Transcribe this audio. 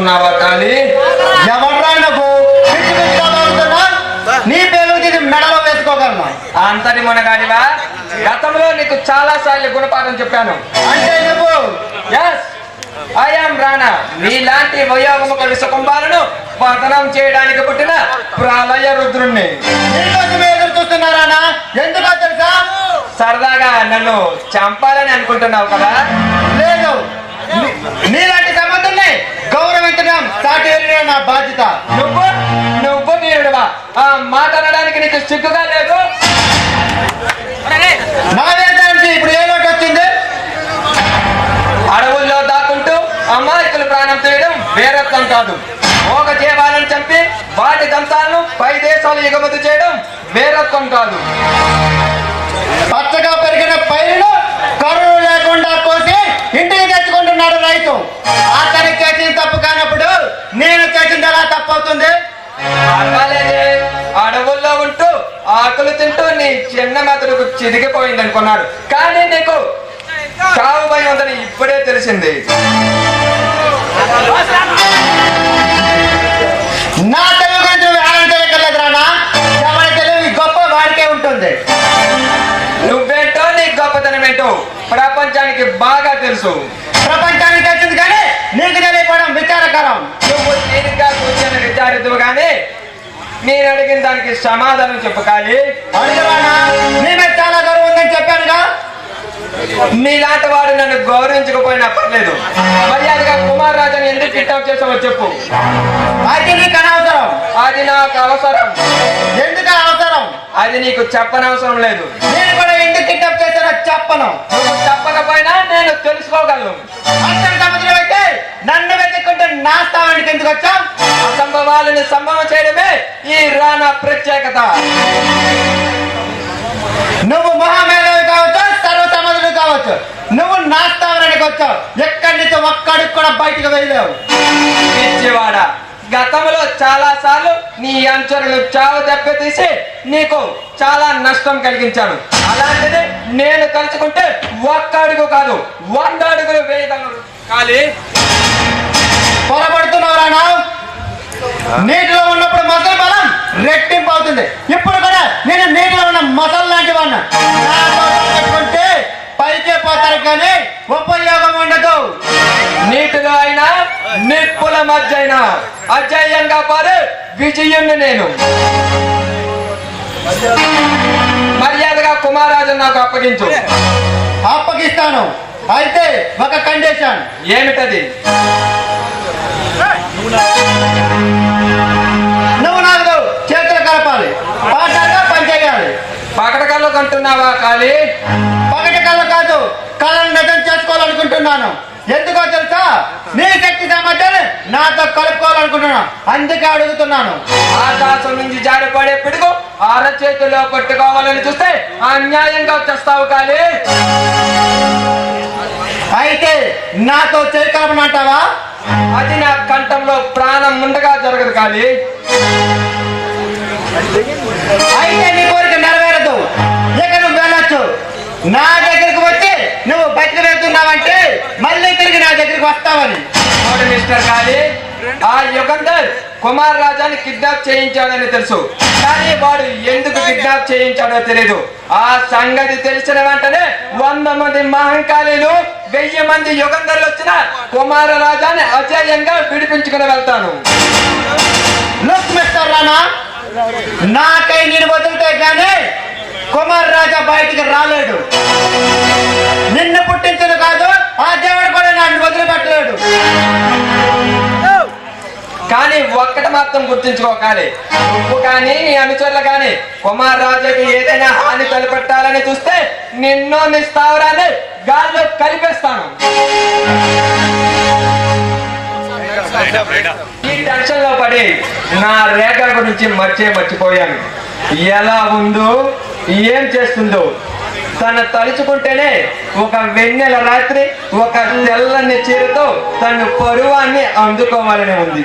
చూస్తున్నావా కాళీ? ఎవడ్రా నువ్వు? నీ పేరు మెడలో వేసుకోగలను. అంతటి మునగాడివా? గతంలో నీకు చాలా సార్లు గుణపాఠం చెప్పాను. అంటే నువ్వు? Yes, I'm Rana. నీలాంటి వయోగముఖ విషకుంభాలను పతనం చేయడానికి పుట్టిన ప్రళయ రుద్రుణ్ణి. నీకోసమే ఎదురు చూస్తున్నారా? ఎందుకో తెలుసా? సరదాగా నన్ను చంపాలని అనుకుంటున్నావు కదా? లేదు, నీలాంటి సంబంధుల్ని గౌరవించడం సాటి వెళ్ళిన నా బాధ్యత. నువ్వు నువ్వు వీరుడువా? ఆ మాట అనడానికి నీకు సిగ్గుగా లేదు? నా వేదానికి ఇప్పుడు ఏ లోటు వచ్చింది? అడవుల్లో దాక్కుంటూ అమాయకులు ప్రాణం తీయడం వీరత్వం కాదు. మోగ జీవాలను చంపి వాటి దంతాలను పై దేశాలు ఎగుమతి చేయడం వీరత్వం కాదు. పచ్చగా పెరిగిన పైరును కరువు లేకుండా కోసి ఇంటికి తెచ్చుకుంటున్నాడు రైతు. అతనికి చేసిన తప్పు కానప్పుడు నేను చేసింది ఎలా తప్పు అవుతుంది? పర్వాలేదే, అడవుల్లో ఉంటూ ఆకులు తింటూ నీ చిన్న మెదడుకు చిదిగిపోయింది అనుకున్నాడు. కానీ నీకు చావు భయం ఉందని ఇప్పుడే తెలిసింది. నా తెలుగు గురించి వ్యాయామం చేయగలదు రానా? ఎవరి తెలుగు గొప్ప వాడికే ఉంటుంది. నువ్వేంటో నీ గొప్పతనం ఏంటో ప్రపంచానికి బాగా తెలుసు. ప్రపంచానికి తెలిసింది కానీ నీకు తెలియకపోవడం విచారకరం. నువ్వు తీరిగ్గా కూర్చొని విచారిద్దువు కానీ నేను అడిగిన దానికి సమాధానం చెప్పు. కానీ అడుగురానా? నీ మీద చాలా గౌరవం ఉందని చెప్పానుగా. నీలాంటి వాడు నన్ను గౌరవించకపోయినా పర్లేదు. మర్యాదగా కుమార్ రాజాని ఎందుకు కిడ్నాప్ చేసావో చెప్పు. అది నీకు అనవసరం. అది నాకు అవసరం. ఎందుకు అవసరం? అది నీకు చెప్పనవసరం లేదు. నేను కూడా ఎందుకు కిడ్నాప్ చేశానో చెప్పను. నువ్వు చెప్పకపోయినా నేను తెలుసుకోగలను. అర్థం సముద్రం అయితే నన్ను వెతుక్కుంటే నా స్థానానికి ఎందుకు వచ్చావు? అసంభవాలను సంభవం చేయడమే ఈ రాణా ప్రత్యేకత. నువ్వు మహామేధావి కావచ్చు, సర్వ సముద్రుడు కావచ్చు, నువ్వు నా స్థానానికి వచ్చావు. ఎక్కడి నుంచి ఒక్కడికి కూడా బయటకు వెళ్ళలేవు. పిచ్చివాడ, గతంలో చాలా సార్లు నీ అంచరులు చావు దెబ్బతీసి నీకు చాలా నష్టం కలిగించాను. అలాంటిది నేను తలుచుకుంటే ఒక్క అడుగు కాదు 100 అడుగులు వేయగలను. కాళీ, పొరపడుతున్నావు రానా? నీటిలో ఉన్నప్పుడు మసలు బలం రెట్టింపు అవుతుంది. ఇప్పుడు కూడా నేను నీటిలో ఉన్న మసలు లాంటి వాడిని. పెట్టుకుంటే పైకే పోతారు కానీ ఉపయోగం ఉండదు. నీటిలో అయినా నిప్పుల మధ్య అయినా అజేయంగా పారు విజయుణ్ణి నేను. మర్యాదగా కుమారాజు నాకు అప్పగించు. అప్పగిస్తాను. అయితే ఒక కండిషన్. ఏమిటది? నువ్వు నాకు చేతులు కలపాలి, పాటగా పనిచేయాలి. పకట కళ్ళు కంటున్నావా కాళీ? పగటి కళ్ళు కాదు, కళ్ళను నిజం చేసుకోవాలనుకుంటున్నాను. ఎందుకో తెలుసా? నీ శక్తి సామర్థ్యాన్ని నాతో కలుపుకోవాలనుకుంటున్నాను. అందుకే అడుగుతున్నాను. ఆకాశం నుంచి జారిపడే పిడుగు అరచేతిలో పట్టుకోవాలని చూస్తే అన్యాయంగా వచ్చేస్తావు కాళీ. అయితే నాతో చేయి కలపనంటావా? అది నా కంఠంలో ప్రాణం ఉండగా జరగదు కాళీ. అయితే నీ కోరిక నెరవేరదు. ఇక నువ్వు వెళ్ళొచ్చు. నా దగ్గరికి వచ్చి నువ్వు బయటకు వెళ్తున్నావంటే మళ్ళీ తిరిగి నా దగ్గరికి వస్తావని. మిస్టర్ కాళీ, ఆ యుగంధర్ కుమార్ రాజాని కిడ్నాప్ చేయించాడని తెలుసు. కానీ వాడు ఎందుకు కిడ్నాప్ చేయించాడో తెలియదు. ఆ సంగతి తెలిసిన వెంటనే 100 మంది మహంకాళీలు 1000 మంది యుగంధర్లు వచ్చిన కుమార రాజాని అజేయంగా విడిపించుకుని వెళ్తాను. లుక్ మిస్టర్ రానా, నాకై నేను వదిలితే కానీ కుమార్ రాజా బయటికి రాలేడు. నిన్ను పుట్టించను కాదు, ఆ దేవుడు కూడా నన్ను వదిలిపెట్టలేడు. కానీ ఒక్కటి మాత్రం గుర్తించుకోకాలి, నువ్వు కానీ నీ అనుచరులు కానీ కుమార్ రాజాకి ఏదైనా హాని తలపెట్టాలని చూస్తే నిన్ను నీ స్థావరాన్ని గాల్లో కలిపేస్తాను. ఈ టెన్షన్ లో పడి నా రేఖ గురించి మర్చిపోయాను. ఎలా ఉందో ఏం చేస్తుందో తను తలుచుకుంటేనే ఒక వెన్నెల రాత్రి ఒక తెల్లని చీరతో తను పరువాన్ని అందుకోవాలని ఉంది.